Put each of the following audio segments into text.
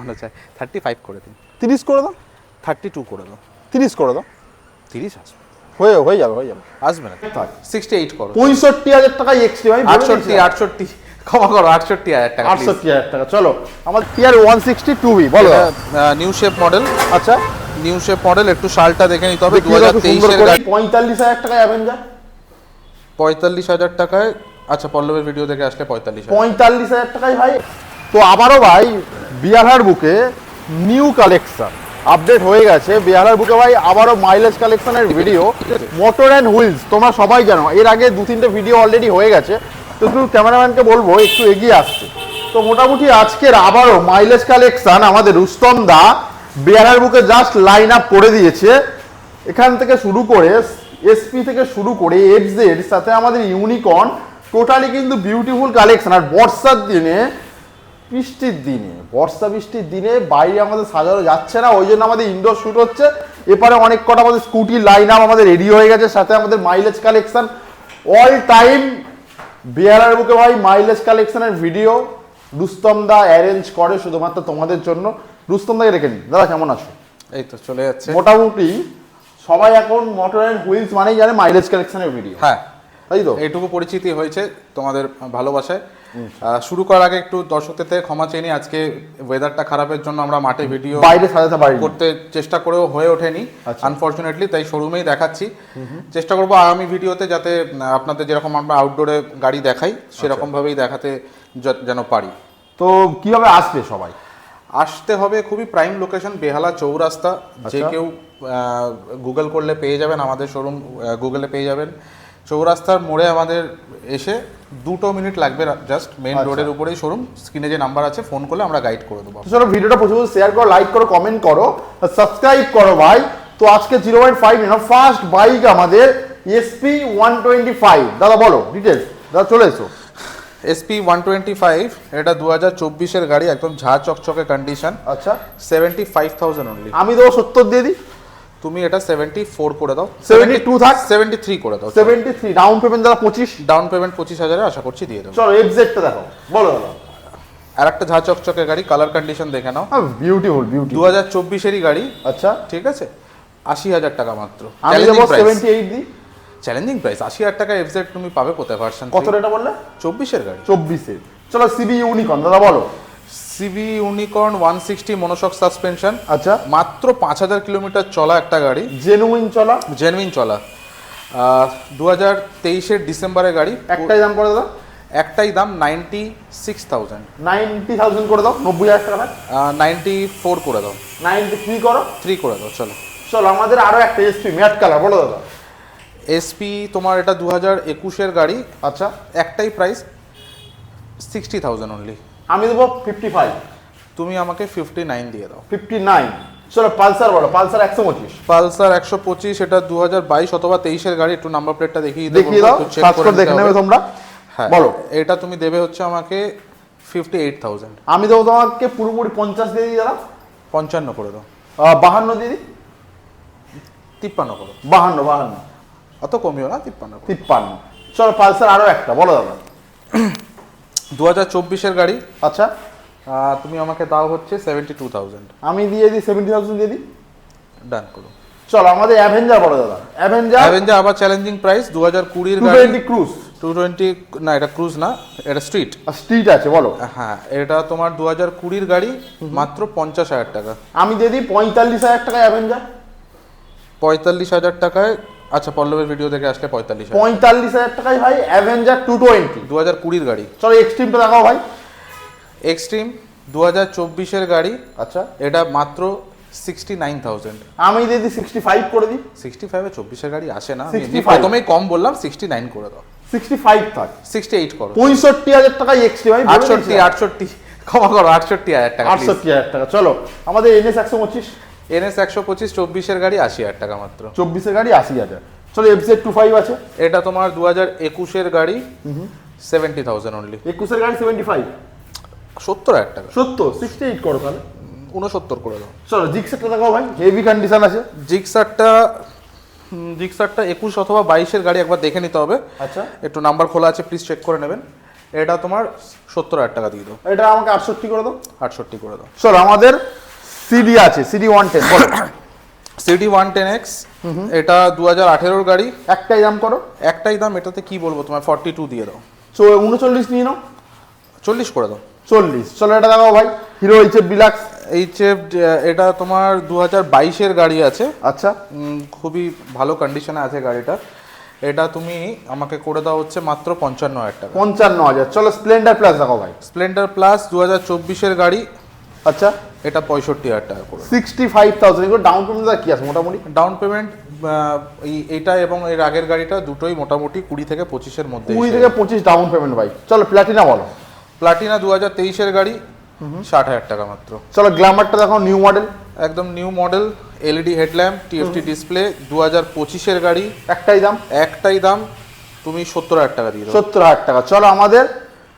ভালো চাই 35 করে দিন, 30 করে দাও, 32 করে দাও, 30 করে দাও, 30 আসবে, হয়ে যাবে আসবে না থাক। 68 করো, 65,000 টাকা এক্সট্রি ভাই, 68 ক্ষমা করো 68,000 টাকা, 68,000 টাকা। চলো আমার টিআর 162B বলো। নিউ শেপ মডেল, আচ্ছা নিউ শেপ মডেল, একটু শালটা দেখে নিতে হবে। দেখিয়ে দাও খুব সুন্দর 2023 এর করে। গাড়ি, 45,000 টাকায় অ্যাভেঞ্জার, 45,000 টাকায়। আচ্ছা পল্লবের ভিডিও দেখে আসলে 45,000। 45,000 টাকায় ভাই। তো আবারও ভাই বিয়ারহার বুকে নিউ কালেকশন আপডেট হয়ে গেছে। বিয়ারহার বুকে ভাই আবারও মাইলেজ কালেকশনের ভিডিও, মোটর অ্যান্ড হুইলস। তোমরা সবাই জানো এর আগে 2-3টে ভিডিও অলরেডি হয়ে গেছে, তো একটু ক্যামেরাম্যানকে বলবো একটু এগিয়ে আসতে। তো মোটামুটি আজকের আবারও মাইলেজ কালেকশন আমাদের রুস্তম দা বিয়ারহার বুকে জাস্ট লাইন আপ করে দিয়েছে। এখান থেকে শুরু করে এসপি থেকে শুরু করে এফজেড, সাথে আমাদের ইউনিকর্ন, টোটালি কিন্তু বিউটিফুল কালেকশন। আর বর্ষার দিনে, বৃষ্টির দিনে, বৃষ্টির দিনে বাইরে আমাদের সাজানো যাচ্ছে না, ওই জন্য আমাদের ইনডোর শ্যুট হচ্ছে। এপারে অনেক কটা আমাদের স্কুটি লাইন আপ আমাদের রেডি হয়ে গেছে, সাথে আমাদের মাইলেজ কালেকশন। অল টাইম বিয়ারহার বুকে ভাই মাইলেজ কালেকশনের ভিডিও রুস্তম দা অ্যারেঞ্জ করে শুধুমাত্র তোমাদের জন্য। রুস্তম দাকে রেখে নিন। দাদা কেমন আছো? এই তো চলে যাচ্ছে মোটামুটি সবাই এখন মোটর অ্যান্ড হুইলস মানেই জানে মাইলেজ কালেকশনের ভিডিও, হ্যাঁ তাই তো? এইটুকু পরিচিতি হয়েছে তোমাদের ভালোবাসায়। শুরু করার আগে একটু দর্শকদের থেকে ক্ষমা চেয়ে নিই, আজকে ওয়েদারটা খারাপের জন্য আমরা মাঠে ভিডিও বাইরে সাজাতে পারি করতে চেষ্টা করেও হয়ে ওঠেনি আনফরচুনেটলি, তাই শোরুমেই দেখাচ্ছি। চেষ্টা করবো আগামী ভিডিওতে যাতে আপনাদের যেরকম আমরা আউটডোরে গাড়ি দেখাই সেরকম ভাবেই দেখাতে যেন পারি। তো কিভাবে আসবে সবাই? আসতে হবে খুবই প্রাইম লোকেশন, বেহালা চৌরাস্তা। যে কেউ গুগল করলে পেয়ে যাবেন আমাদের শোরুম, গুগলে পেয়ে যাবেন। চৌরাস্তার মোড়ে আমাদের এসে 2 মিনিট লাগবে, জাস্ট মেইন রোডের উপরেই শোরুম। স্ক্রিনে যে নাম্বার আছে ফোন করলে আমরা গাইড করে দেবো। চলো ভিডিওটা প্রচুর শেয়ার করো, লাইক করো, কমেন্ট করো, সাবস্ক্রাইব করো ভাই। তো আজকে 0.5 ফার্স্ট বাইক আমাদের এসপি 125। দাদা বলো ডিটেলস, দাদা চলে এসো। SP 125 এটা 2024-এর গাড়ি, একদম ঝা চকচকে কন্ডিশন। আচ্ছা 75,000 অনলি। আমি দেবো 70 দিয়ে দিই। তুমি এটা 74 করে দাও, 72 থাক, 73 করে দাও। 73 ডাউন পেমেন্ট দাদা 25, ডাউন পেমেন্ট 25,000 আশা করছি দিয়ে দেবো। চলো এফজেডটা দেখো, বলো দাদা। আর একটা ঝা চকচকে গাড়ি, কালার কন্ডিশন দেখে নাও। বিউটিফুল 2024-এরই গাড়ি। আচ্ছা ঠিক আছে, 80,000 টাকা মাত্র। আমি দেবো 78 দিই। চ্যালেঞ্জিং প্রাইস, 80,000 টাকা এফজেড তুমি পাবে কোথায় ভার্সন? কত রেটটা বললে? 24-এর গাড়ি। 24-এর। চলো সিবি ইউনিকর্ন দাদা বলো। CB unicorn 160 monoshock suspension. আচ্ছা মাত্র 5,000 কিলোমিটার চলা একটা গাড়ি, জেনুইন চলা, জেনুইন চলা। 2023-এর ডিসেম্বরের গাড়ি। একটাই দাম করে দাদা, একটাই দাম 96,000। 90,000 করে দাও, 90,000 টাকা। 94 করে দাও, 93 করো, 3 করে দাও। চলো চলো আমাদের আরো একটা এসপি ম্যাট কালার, বলো দাদা। এসপি তোমার এটা 2021-এর গাড়ি। আচ্ছা একটাই প্রাইস 60,000 অনলি। আমি দেবো 55। তুমি আমাকে 59 দিয়ে দাও। 59। চলো পালসার বলো, পালসার 125। পালসার 125 এটা 2022 অথবা 23-এর গাড়ি। একটু নাম্বার প্লেটটা দেখিয়ে দাও, সার্চ করে দেখে নেবে তোমরা। হ্যাঁ বলো। এটা তুমি দেবে হচ্ছে আমাকে 58,000। আমি দেবো তোমাকে পুরোপুরি 50 দিয়ে দিই দাদা। 55 করে দাও। 52 দিয়ে দিই। 53 করো। 52। অত কমিও না, 53 করো। 53। চলো পালসার আরো একটা, বলো দাদা। 2024-এর গাড়ি। আচ্ছা তুমি আমাকে দাও হচ্ছে 72,000। আমি দিয়ে দিই 70,000 দিয়ে দিই। ডান করো। চলো আমাদের অ্যাভেঞ্জার বলো দাদা। অ্যাভেঞ্জার আবার চ্যালেঞ্জিং প্রাইস, 2020-এর গাড়ি। 220 ক্রুজ। 220 না, এটা ক্রুজ না, এটা স্ট্রিট। স্ট্রিট আছে বলো। হ্যাঁ এটা তোমার 2020-এর গাড়ি, মাত্র 50,000 টাকা। আমি দিয়ে দিই 45,000 টাকায় অ্যাভেঞ্জার। 45,000 টাকায়। আচ্ছা পল্লবের ভিডিও দেখে আসলে 45,000। 45,000 টাকায় ভাই অ্যাভেঞ্জার 220। 2020-এর গাড়ি। চলো এক্সট্রিমটা দেখাও ভাই। এক্সট্রিম 2024-এর গাড়ি। আচ্ছা এটা মাত্র 69,000। আমি দিয়ে দিই 65 করে দিই। 65-এ 24-এর গাড়ি আসে না, 65 প্রথমেই কম বললাম, 69 করে দাও। 65 থাক, 68 করো। 65,000 টাকায় এক্সট্রিম ভাই। 68 ক্ষমা করো, 68,000 টাকা। 68,000 টাকা। চলো আমাদের NS 125। NS 125 24-এর গাড়ি, 80,000 টাকা মাত্র। 24-এর গাড়ি 80,000। চলো FZ25 আছে। এটা তোমার 2021-এর গাড়ি, 70,000 অনলি। 21-এর গাড়ি 75। 70,000 টাকা। 70, 68 করো তাহলে। 69 করে দাও। চলো জিক্সারটা দেখাও ভাই, হেভি কন্ডিশন আছে। জিক্সারটা 21 অথবা 22-এর গাড়ি, একবার দেখে নিতে হবে। আচ্ছা একটু নাম্বার খোলা আছে, প্লিজ চেক করে নেবেন। এটা তোমার 70,000 টাকা দিয়ে দাও। এটা আমাকে 68 করে দাও। 68 করে দাও। চলো আমাদের সিডি আছে, সিডি 110 বলো। সিডি 110X, এটা 2018 গাড়ি। একটাই দাম করো। একটাই দাম, এটাতে কি বলবো তোমার 42 দিয়ে দাও। 39 নিয়ে নাও। 40 করে দাও। 40। চলো এটা দেখাও ভাই, হিরো এইচএফ ডিলাক্স। এইচএফ, এটা তোমার 2022 গাড়ি আছে। আচ্ছা, খুবই ভালো কন্ডিশনে আছে গাড়িটা। এটা তুমি আমাকে করে দাও হচ্ছে মাত্র 55,000 টাকা। 55,000। চলো স্প্লেন্ডার প্লাস দেখাও ভাই। স্প্লেন্ডার প্লাস 2024 গাড়ি। আচ্ছা, এটা 65,000 টাকা করে। 65,000। এগুলো ডাউন পেমেন্ট কি আছে মোটামুটি? ডাউন পেমেন্ট এইটা এবং এর আগের গাড়িটা দুটোই মোটামুটি 20 থেকে 25-এর মধ্যে। 20 থেকে 25 ডাউন পেমেন্ট ভাই। চলো প্ল্যাটিনা বলো। প্লাটিনা 2023 গাড়ি, 60,000 টাকা মাত্র। চলো গ্ল্যামারটা দেখো, নিউ মডেল, একদম new model, LED headlamp, TFT display, 2025 গাড়ি। একটাই দাম। একটাই দাম, তুমি 70,000 টাকা দিয়ে দাও। 70,000 টাকা। চলো আমাদের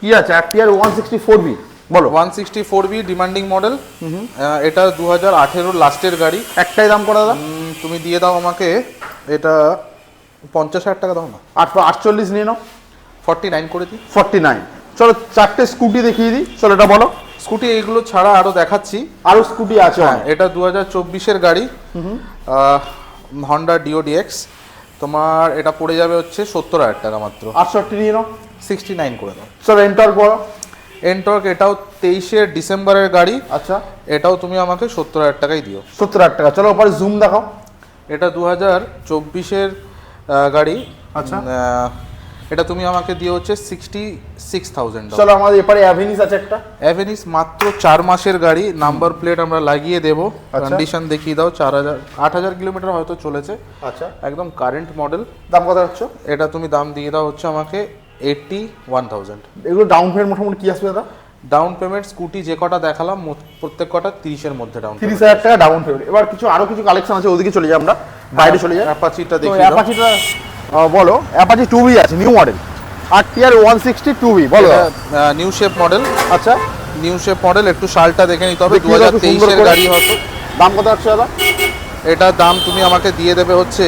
কি আছে, Actiar 164B বলো। 164B ডিমান্ডিং মডেল, এটা 2018 লাস্টের গাড়ি। একটাই দাম করে দাদা। তুমি দিয়ে দাও আমাকে এটা 50,000 টাকা দাও না। 48 নিয়ে নাও। 49 করে দিই। 49। চলো চারটে স্কুটি দেখিয়ে দিই। চলো এটা বলো। স্কুটি এইগুলো ছাড়া আরো দেখাচ্ছি। আরো স্কুটি আছে। হ্যাঁ, এটা 2024 গাড়ি, হন্ডা ডিওডিএক্স। তোমার এটা পড়ে যাবে হচ্ছে 70,000 টাকা মাত্র। 68 নিয়ে নাও। 69 করে দাও। চলো এন্টার বলো। এনটর্ক, এটাও 23 ডিসেম্বরের গাড়ি। আচ্ছা, এটাও তুমি আমাকে 70,000 টাকাই দিও। 70,000 টাকা। চলো ওপরে জুম দেখাও। এটা 2024 গাড়ি। আচ্ছা, এটা তুমি আমাকে দিও হচ্ছে 66,000। চলো আমাদের এপারে অ্যাভেনিস আছে একটা। অ্যাভেনিস মাত্র 4 মাসের গাড়ি, নাম্বার প্লেট আমরা লাগিয়ে দেবো। আচ্ছা। কন্ডিশন দেখিয়ে দাও। 8,000 কিলোমিটার হয়তো চলেছে। আচ্ছা, একদম কারেন্ট মডেল। দাম কত হচ্ছে? এটা তুমি দাম দিয়ে দাও হচ্ছে আমাকে 81,000। এগুলো ডাউন পেমেন্ট মোটামুটি কি আসবে দাদা? ডাউন পেমেন্ট স্কুটি যে কটা দেখালাম প্রত্যেক কটা 30-এর মধ্যে ডাউন। 30,000 টাকা ডাউন পেমেন্ট। এবার আরো কিছু কালেকশন আছে, ওদিকে চলে যাই আমরা, বাইরে চলে যাই। অ্যাপাচিটা তো দেখি। অ্যাপাচিটা বলো। অ্যাপাচি 2B আছে, নিউ মডেল। Actiar 160 2B বলো। New shape model. আচ্ছা, নিউ শেপ মডেল, একটু সালটা দেখে নিতে হবে। দেখিয়ে দাও একটু সুন্দর 2023 করে। গাড়ি হয়তো। দাম কত আছে দাদা? এটার দাম তুমি আমাকে দিয়ে দেবে হচ্ছে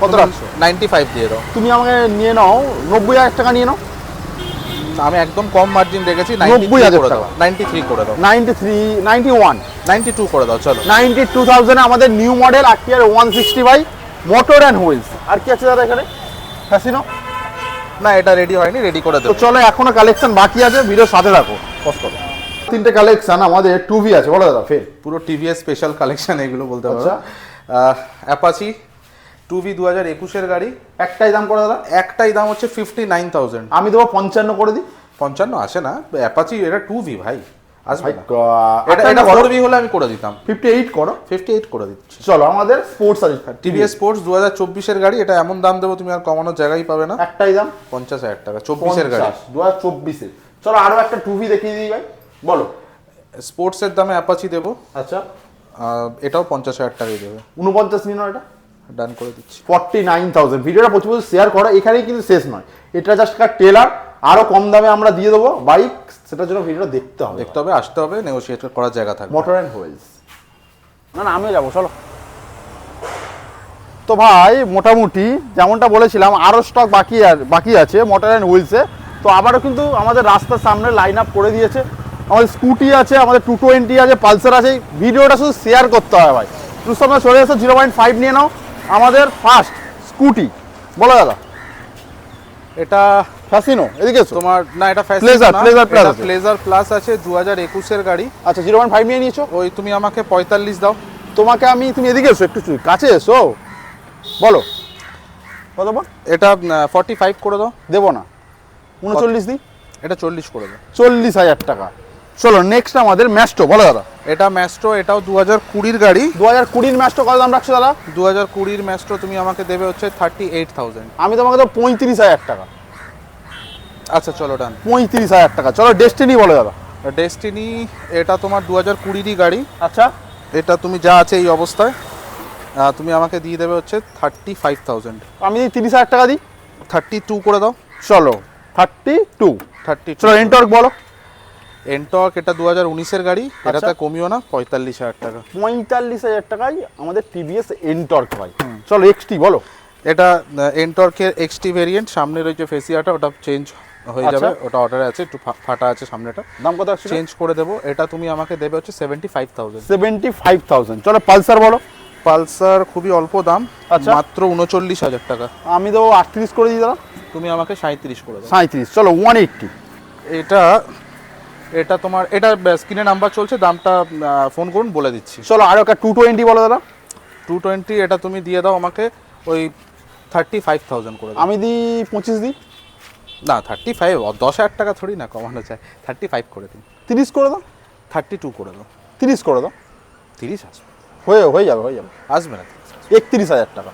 কত রাখছো? 95 দিয়ে দাও। তুমি আমাকে নিয়ে নাও 90,000 টাকা নিয়ে নাও। আমি একদম কম মার্জিন রেখেছি। 90,000 করে দাও। টাকা। 93 করে দাও। 93, 91, 92 করে দাও। চলো 92,000 এ আমাদের new model Actiar 160 by motor and wheels. আর কি আছে দাদা এখানে? ফ্যাসিনো না, এটা রেডি হয়নি, রেডি করে তো দেবো। চলো, এখনো কালেকশন বাকি আছে, ভিডিও সাথে রাখো, পজ করো। তিনটে কালেকশন আমাদের 2B আছে বলো দাদা। ফের পুরো টিভিএস স্পেশাল কালেকশন এগুলো বলতে পারো। আচ্ছা। অ্যাপাচি 2B 2021 গাড়ি। একটাই দাম করে দাদা। একটাই দাম হচ্ছে 59,000। আমি দেবো 55 করে দিই। 55 আসে না অ্যাপাচি, এটা 2B ভাই, আসবে ভাই না। এটা 4B হলে আমি করে দিতাম। 58 করো। 58 করে দিচ্ছি। চলো আমাদের স্পোর্টস আছে, টিভিএস স্পোর্টস 2024 গাড়ি। এটা এমন দাম দেবো তুমি আর কমানোর জায়গাই পাবে না। একটাই দাম 50,000 টাকা, 24 গাড়ি। 2024 চলো আরো একটা 2B দেখিয়ে দিই ভাই, বলো। স্পোর্টসের দামে অ্যাপাচি দেবো। আচ্ছা, এটাও 50,000 টাকাই দেবে। 49 নিন এটা। ডান করে দিচ্ছি। 49,000। ভিডিওটা প্রচুর শেয়ার করো, এখানেই কিন্তু শেষ নয়। এটা জাস্ট একটা টেলার, আরো কম দামে আমরা দিয়ে দেবো বাইক, সেটার জন্য ভিডিওটা দেখতে হবে, আসতে হবে, নেগোশিয়েট করার জায়গা থাকবে। Motor and wheels. না আমিও যাবো, চলো। তো ভাই মোটামুটি যেমনটা বলেছিলাম, আরও স্টক বাকি আছে মোটর অ্যান্ড হুইলসে। তো আবারও কিন্তু আমাদের রাস্তার সামনে লাইন আপ করে দিয়েছে। আমাদের স্কুটি আছে, আমাদের 220 আছে, পালসার আছে। ভিডিওটা শুধু শেয়ার করতে হবে ভাই। তুই সামনে চলে এসো, 0.5 নিয়ে নাও। আমাদের ফার্স্ট স্কুটি বলো দাদা। এটা ফ্যাসিনো, এদিকে এসো। তোমার না, এটা প্লেজার প্লাস আছে। প্লেজার প্লাস আছে 2021 গাড়ি। আচ্ছা, 0.5 নিয়ে নিয়েছো। ওই তুমি আমাকে 45 দাও। তুমি এদিকে এসো, একটু কাছে এসো, বলো কত বল। এটা 45 করে দাও। দেবো না, 39 দিই। এটা 40 করে দাও। 40,000 টাকা। চলো নেক্সট আমাদের ম্যাস্টো বলো দাদা। এটা ম্যাস্ট্রো, এটাও 2020 গাড়ি। 2020 ম্যাস্টো কত দাম রাখছো দাদা? 2020 ম্যাস্ট্রো তুমি আমাকে দেবে হচ্ছে 38,000। আমি তোমাকে দেবো 35,000 টাকা। আচ্ছা চলো ডান। 35,000 টাকা। চলো ডেস্টিনি বলো দাদা। ডেস্টিনি, এটা তোমার 2020 গাড়ি। আচ্ছা, এটা তুমি যা আছে এই অবস্থায় তুমি আমাকে দিয়ে দেবে হচ্ছে 35,000। আমি 30,000 টাকা দিই। 32 করে দাও। চলো 32। 32। চলো এন্টর্ক বলো। এনটর্ক, এটা 2019 গাড়ি। এটাতে কমিও না, 45,000 টাকা। 45,000 টাকায় আমাদের টিভিএস এনটর্ক ভাই। চলো এক্সটি বলো। এটা এনটর্কের এক্সটি ভেরিয়েন্ট, সামনের ওই যে ফেসিয়াটা ওটা চেঞ্জ হয়ে যাবে, ওটা অর্ডারে আছে, একটু ফাটা আছে সামনেটা, দাম কত আছে? চেঞ্জ করে দেবো। এটা তুমি আমাকে দেবে হচ্ছে 75,000। 75,000। চলো পালসার বলো। পালসার খুবই অল্প দাম, আচ্ছা। মাত্র 39,000 টাকা। আমি দেবো 38 করে দিই দাদা। তুমি আমাকে 37 করে দাও। 37, চলো 180। এটা তোমার, এটা স্ক্রিনে নাম্বার চলছে, দামটা ফোন করুন বলে দিচ্ছি। চলো আরো একটা 220 বলো দাদা। 220 এটা তুমি দিয়ে দাও আমাকে ওই 35,000 করে দাও। আমি দিই 25 দিই। না 35, 10,000 টাকা থোড়ি না কমানো যায়, 35 করে দিন। 30 করে দাও। 32 করে দাও। 30 করে দাও। 30 আসবে? হয়ে যাবে। আসবে না 31,000 টাকা।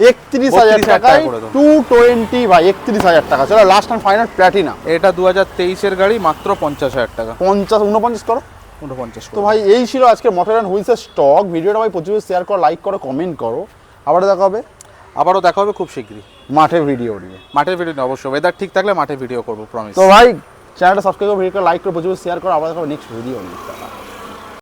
31,000 টাকায় 220 ভাই, 31,000 টাকা। চলো লাস্ট অ্যান্ড ফাইনাল প্ল্যাটিনা। এটা 2023 গাড়ি, মাত্র 50,000 টাকা। 49 করো। 49 তো ভাই এই ছিল আজকে মোটর অ্যান্ড হুইলসের স্টক। ভিডিওটা ভাই প্রচুর শেয়ার করো, লাইক করো, কমেন্ট করো। আবার দেখা হবে আবারও দেখা হবে খুব শীঘ্রই মাঠের ভিডিও নিয়ে। মাঠের ভিডিও নিয়ে, অবশ্যই ওয়েদার ঠিক থাকলে মাঠে ভিডিও করবো, প্রমিস। তো ভাই চ্যানেলটা সাবস্ক্রাইব করে ভিডিওটা লাইক করে প্রচুর শেয়ার করো। আবার দেখা হবে নেক্সট ভিডিও নিয়ে।